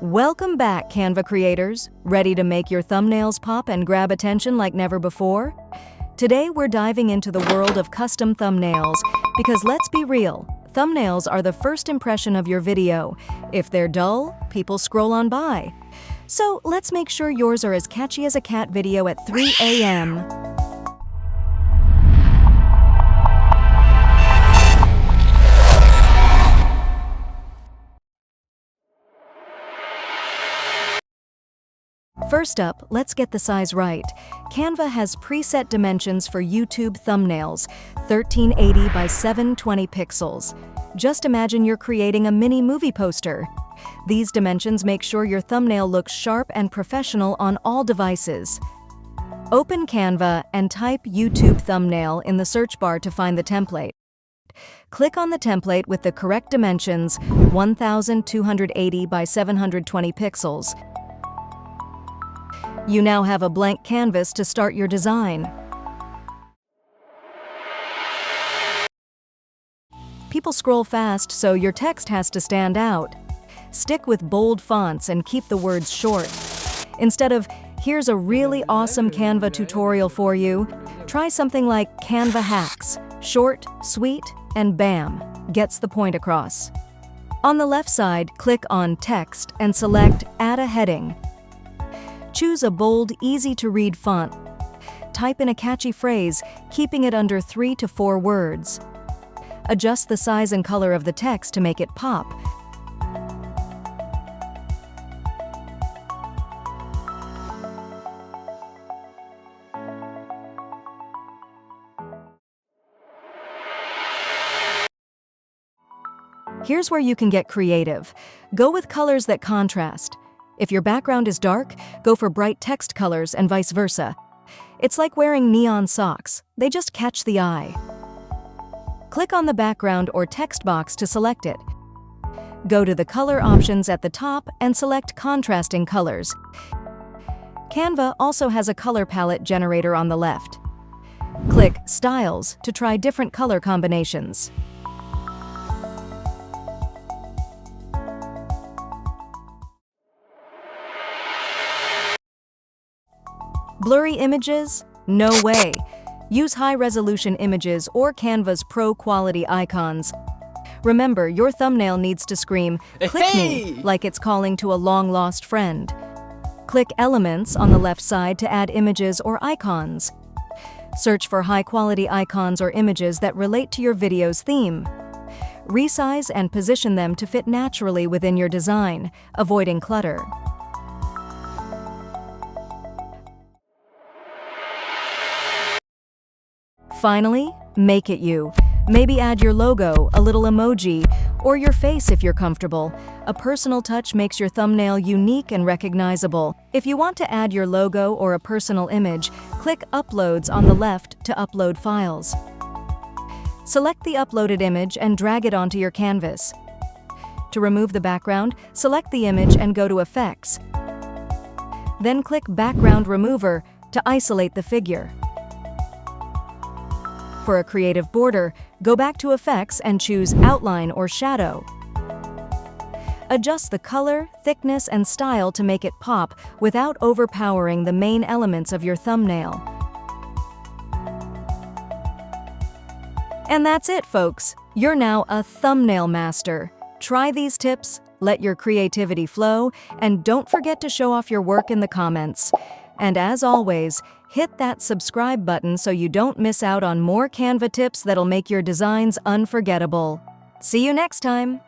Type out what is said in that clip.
Welcome back, Canva creators. Ready to make your thumbnails pop and grab attention like never before? Today we're diving into the world of custom thumbnails because let's be real, thumbnails are the first impression of your video. If they're dull, people scroll on by. So let's make sure yours are as catchy as a cat video at 3 a.m. First up, let's get the size right. Canva has preset dimensions for YouTube thumbnails, 1380 by 720 pixels. Just imagine you're creating a mini movie poster. These dimensions make sure your thumbnail looks sharp and professional on all devices. Open Canva and type YouTube thumbnail in the search bar to find the template. Click on the template with the correct dimensions, 1280 by 720 pixels. You now have a blank canvas to start your design. People scroll fast, so your text has to stand out. Stick with bold fonts and keep the words short. Instead of, "Here's a really awesome Canva tutorial for you," try something like Canva hacks. Short, sweet, and bam, gets the point across. On the left side, click on Text and select Add a heading. Choose a bold, easy-to-read font. Type in a catchy phrase, keeping it under 3 to 4 words. Adjust the size and color of the text to make it pop. Here's where you can get creative. Go with colors that contrast. If your background is dark, go for bright text colors and vice versa. It's like wearing neon socks. They just catch the eye. Click on the background or text box to select it. Go to the color options at the top and select contrasting colors. Canva also has a color palette generator on the left. Click Styles to try different color combinations. Blurry images? No way! Use high-resolution images or Canva's pro-quality icons. Remember, your thumbnail needs to scream, "Click me," like it's calling to a long-lost friend. Click Elements on the left side to add images or icons. Search for high-quality icons or images that relate to your video's theme. Resize and position them to fit naturally within your design, avoiding clutter. Finally, make it you. Maybe add your logo, a little emoji, or your face if you're comfortable. A personal touch makes your thumbnail unique and recognizable. If you want to add your logo or a personal image, click Uploads on the left to upload files. Select the uploaded image and drag it onto your canvas. To remove the background, select the image and go to Effects. Then click Background Remover to isolate the figure. For a creative border, go back to Effects and choose Outline or Shadow. Adjust the color, thickness, and style to make it pop without overpowering the main elements of your thumbnail. And that's it, folks. You're now a thumbnail master. Try these tips, let your creativity flow, and don't forget to show off your work in the comments. And as always, hit that subscribe button so you don't miss out on more Canva tips that'll make your designs unforgettable. See you next time!